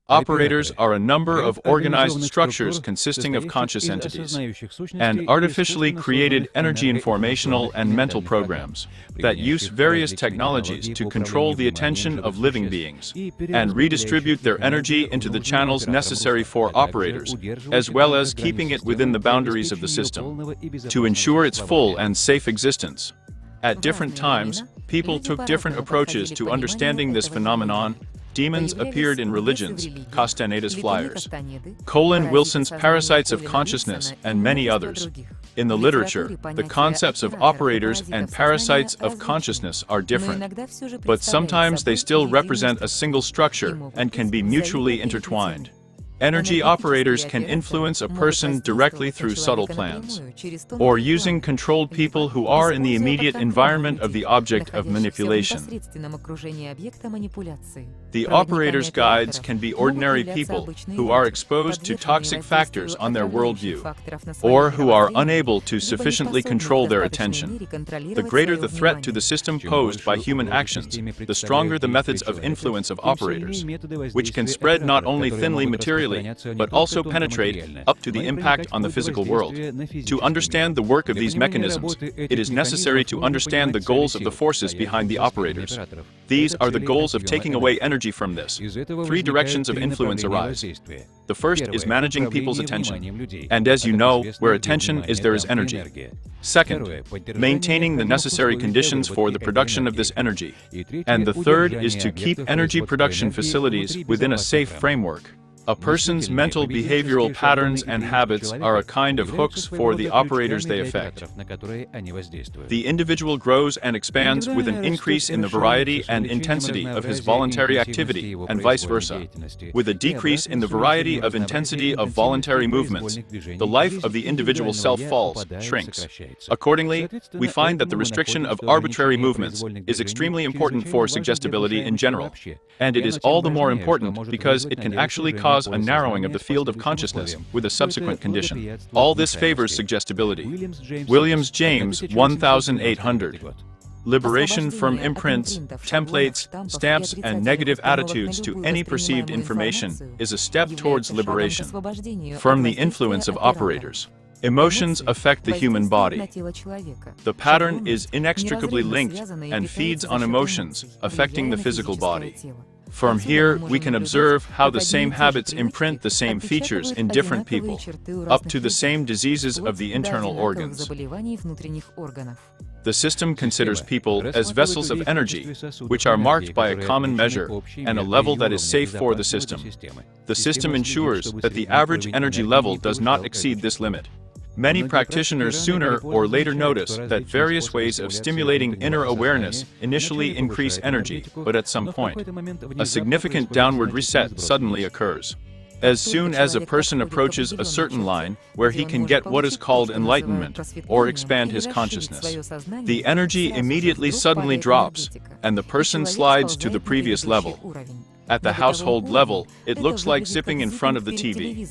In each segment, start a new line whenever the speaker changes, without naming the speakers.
Operators are a number of organized structures consisting of conscious entities and artificially created energy informational and mental programs that use various technologies to control the attention of living beings and redistribute their energy into the channels necessary for operators, as well as keeping it within the boundaries of the system to ensure its full and safe existence. At different times, people took different approaches to understanding this phenomenon. Demons appeared in religions, Castaneda's flyers, Colin Wilson's Parasites of Consciousness, and many others. In the literature, the concepts of operators and parasites of consciousness are different, but sometimes they still represent a single structure and can be mutually intertwined. Energy operators can influence a person directly through subtle plans, or using controlled people who are in the immediate environment of the object of manipulation. The operator's guides can be ordinary people who are exposed to toxic factors on their worldview, or who are unable to sufficiently control their attention. The greater the threat to the system posed by human actions, the stronger the methods of influence of operators, which can spread not only thinly materially, but also penetrate up to the impact on the physical world. To understand the work of these mechanisms, it is necessary to understand the goals of the forces behind the operators. These are the goals of taking away energy from this. Three directions of influence arise. The first is managing people's attention. And as you know, where attention is, there is energy. Second, maintaining the necessary conditions for the production of this energy. And the third is to keep energy production facilities within a safe framework. A person's mental behavioral patterns and habits are a kind of hooks for the operators they affect. The individual grows and expands with an increase in the variety and intensity of his voluntary activity, and vice versa. With a decrease in the variety of intensity of voluntary movements, the life of the individual self falls, shrinks. Accordingly, we find that the restriction of arbitrary movements is extremely important for suggestibility in general, and it is all the more important because it can actually cause a narrowing of the field of consciousness with a subsequent condition. All this favors suggestibility. Williams James, 1800. Liberation from imprints, templates, stamps, and negative attitudes to any perceived information is a step towards liberation from the influence of operators. Emotions affect the human body. The pattern is inextricably linked and feeds on emotions, affecting the physical body. From here, we can observe how the same habits imprint the same features in different people, up to the same diseases of the internal organs. The system considers people as vessels of energy, which are marked by a common measure and a level that is safe for the system. The system ensures that the average energy level does not exceed this limit. Many practitioners sooner or later notice that various ways of stimulating inner awareness initially increase energy, but at some point, a significant downward reset suddenly occurs. As soon as a person approaches a certain line where he can get what is called enlightenment or expand his consciousness, the energy immediately suddenly drops, and the person slides to the previous level. At the household level, it looks like zipping in front of the TV.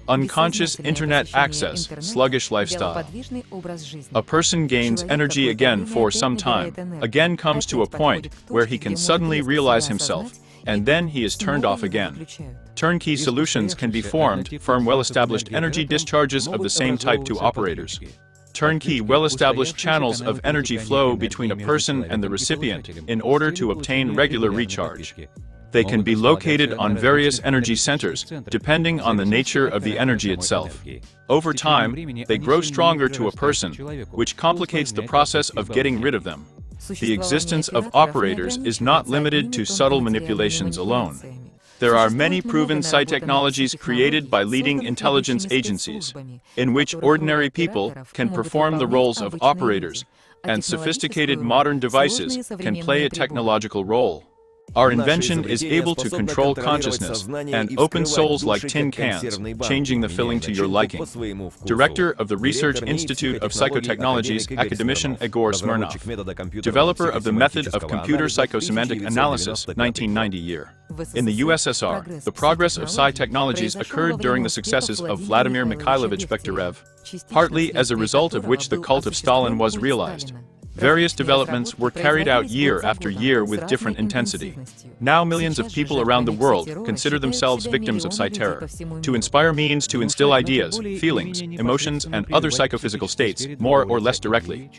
Unconscious internet access, sluggish lifestyle. A person gains energy again for some time, again comes to a point where he can suddenly realize himself, and then he is turned off again. Turnkey solutions can be formed from well-established energy discharges of the same type to operators. Turnkey well-established channels of energy flow between a person and the recipient in order to obtain regular recharge. They can be located on various energy centers, depending on the nature of the energy itself. Over time, they grow stronger to a person, which complicates the process of getting rid of them. The existence of operators is not limited to subtle manipulations alone. There are many proven psi technologies created by leading intelligence agencies, in which ordinary people can perform the roles of operators, and sophisticated modern devices can play a technological role. Our invention is able to control consciousness and open souls like tin cans, changing the filling to your liking. Director of the Research Institute of Psychotechnologies, academician Egor Smirnov. Developer of the method of computer psychosemantic analysis, 1990 year. In the USSR, the progress of psi technologies occurred during the successes of Vladimir Mikhailovich Bekhterev, partly as a result of which the cult of Stalin was realized. Various developments were carried out year after year with different intensity. Now millions of people around the world consider themselves victims of psi-terror. To inspire means to instill ideas, feelings, emotions, and other psychophysical states, more or less directly,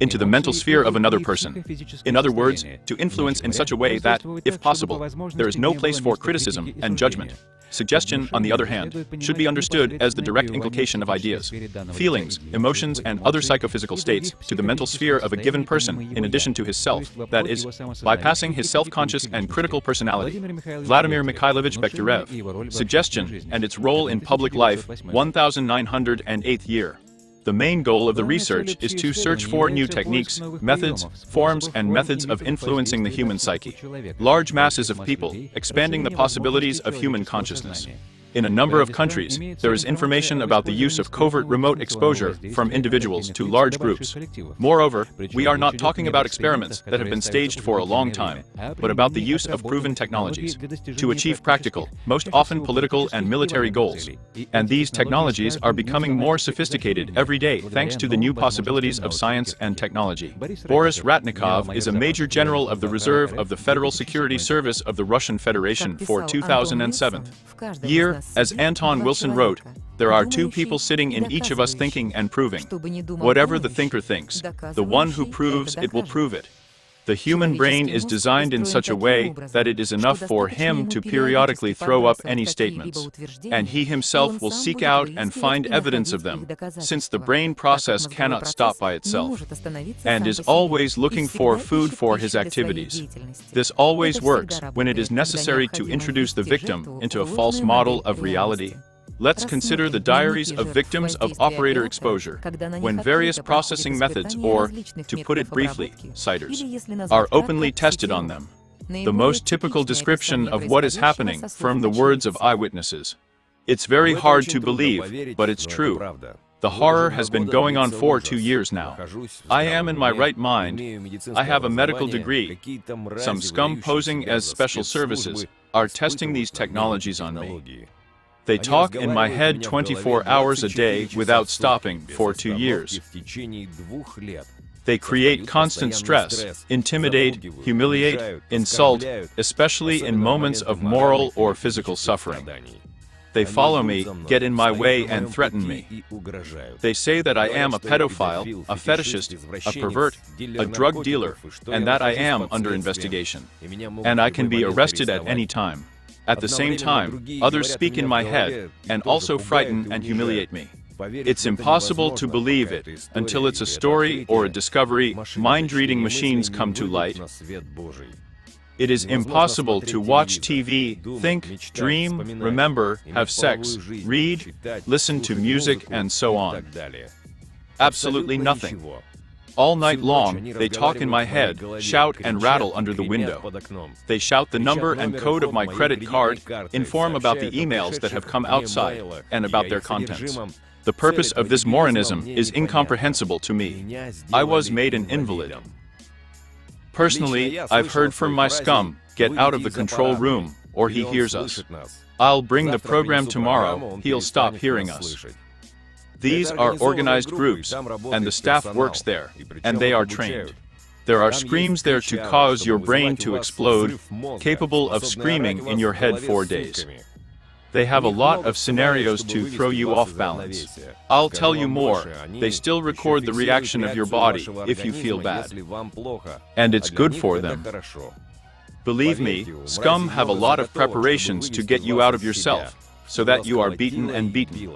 into the mental sphere of another person. In other words, to influence in such a way that, if possible, there is no place for criticism and judgment. Suggestion, on the other hand, should be understood as the direct inculcation of ideas, feelings, emotions, and other psychophysical states to the mental sphere of a given person in addition to his self, that is, bypassing his self-conscious and critical personality. Vladimir Mikhailovich Bekhterev. Suggestion and its role in public life, 1908th year. The main goal of the research is to search for new techniques, methods, forms, and methods of influencing the human psyche. Large masses of people, expanding the possibilities of human consciousness. In a number of countries, there is information about the use of covert remote exposure from individuals to large groups. Moreover, we are not talking about experiments that have been staged for a long time, but about the use of proven technologies to achieve practical, most often political and military goals. And these technologies are becoming more sophisticated every day thanks to the new possibilities of science and technology. Boris Ratnikov is a Major General of the Reserve of the Federal Security Service of the Russian Federation for 2007 year. As Anton Wilson wrote, there are two people sitting in each of us thinking and proving. Whatever the thinker thinks, the one who proves it will prove it. The human brain is designed in such a way that it is enough for him to periodically throw up any statements, and he himself will seek out and find evidence of them, since the brain process cannot stop by itself, and is always looking for food for his activities. This always works when it is necessary to introduce the victim into a false model of reality. Let's consider the diaries of victims of operator exposure, when various processing methods, or, to put it briefly, CITERs, are openly tested on them. The most typical description of what is happening from the words of eyewitnesses. It's very hard to believe, but it's true. The horror has been going on for 2 years now. I am in my right mind. I have a medical degree. Some scum posing as special services are testing these technologies on me. They talk in my head 24 hours a day without stopping for 2 years. They create constant stress, intimidate, humiliate, insult, especially in moments of moral or physical suffering. They follow me, get in my way, and threaten me. They say that I am a pedophile, a fetishist, a pervert, a drug dealer, and that I am under investigation. And I can be arrested at any time. At the same time, others speak in my head and also frighten and humiliate me. It's impossible to believe it until it's a story or a discovery. Mind-reading machines come to light. It is impossible to watch TV, think, dream, remember, have sex, read, listen to music, and so on. Absolutely nothing. All night long, they talk in my head, shout and rattle under the window. They shout the number and code of my credit card, inform about the emails that have come outside, and about their contents. The purpose of this Moronism is incomprehensible to me. I was made an invalid. Personally, I've heard from my scum, get out of the control room, or he hears us. I'll bring the program tomorrow, he'll stop hearing us. These are organized groups, and the staff works there, and they are trained. There are screams there to cause your brain to explode, capable of screaming in your head for days. They have a lot of scenarios to throw you off balance. I'll tell you more, they still record the reaction of your body if you feel bad. And it's good for them. Believe me, scum have a lot of preparations to get you out of yourself, so that you are beaten and beaten.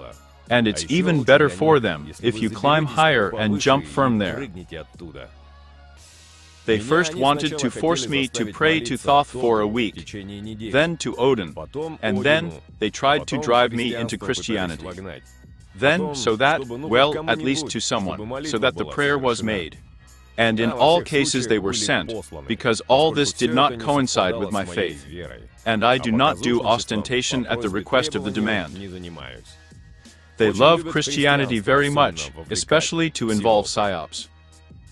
And it's even better for them if you climb higher and jump from there. They first wanted to force me to pray to Thoth for a week, then to Odin, and then they tried to drive me into Christianity. Then, so that, well, at least to someone, so that the prayer was made. And in all cases they were sent, because all this did not coincide with my faith. And I do not do ostentation at the request of the demand. They love Christianity very much, especially to involve psyops.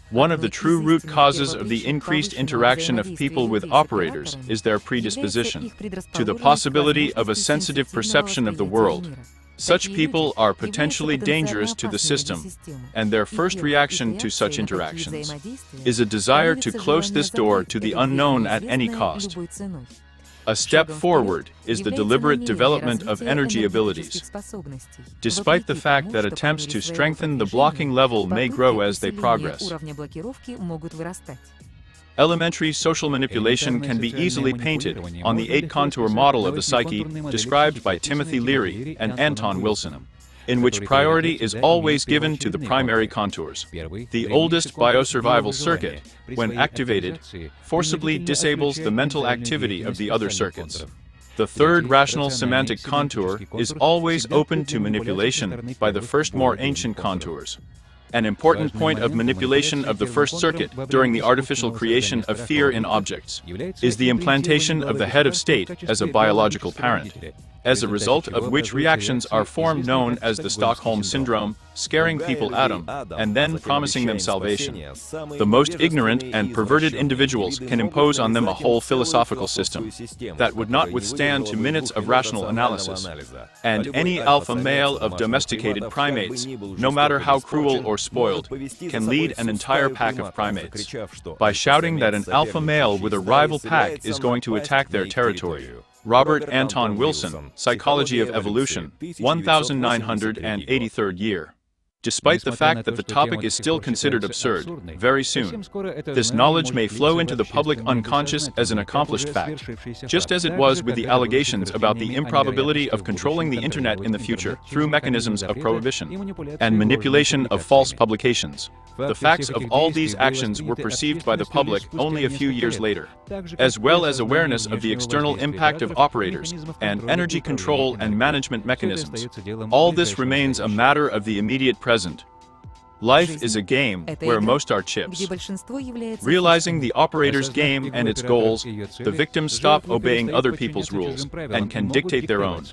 One of the true root causes of the increased interaction of people with operators is their predisposition to the possibility of a sensitive perception of the world. Such people are potentially dangerous to the system, and their first reaction to such interactions is a desire to close this door to the unknown at any cost. A step forward is the deliberate development of energy abilities. Despite the fact that attempts to strengthen the blocking level may grow as they progress, elementary social manipulation can be easily painted on the 8-contour model of the psyche described by Timothy Leary and Anton Wilson, in which priority is always given to the primary contours. The oldest biosurvival circuit, when activated, forcibly disables the mental activity of the other circuits. The third rational semantic contour is always open to manipulation by the first more ancient contours. An important point of manipulation of the first circuit during the artificial creation of fear in objects is the implantation of the head of state as a biological parent, as a result of which reactions are formed known as the Stockholm Syndrome, scaring people at them and then promising them salvation. The most ignorant and perverted individuals can impose on them a whole philosophical system that would not withstand 2 minutes of rational analysis. And any alpha male of domesticated primates, no matter how cruel or spoiled, can lead an entire pack of primates by shouting that an alpha male with a rival pack is going to attack their territory. Robert Anton Wilson, Psychology of Evolution, 1983rd year. Despite the fact that the topic is still considered absurd, very soon, this knowledge may flow into the public unconscious as an accomplished fact, just as it was with the allegations about the improbability of controlling the internet in the future through mechanisms of prohibition and manipulation of false publications. The facts of all these actions were perceived by the public only a few years later, as well as awareness of the external impact of operators and energy control and management mechanisms. All this remains a matter of the immediate present. Life is a game where most are chips. Realizing the operator's game and its goals, the victims stop obeying other people's rules and can dictate their own.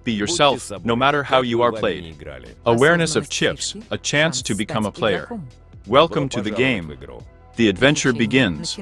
Be yourself, no matter how you are played. Awareness of chips, a chance to become a player. Welcome to the game. The adventure begins.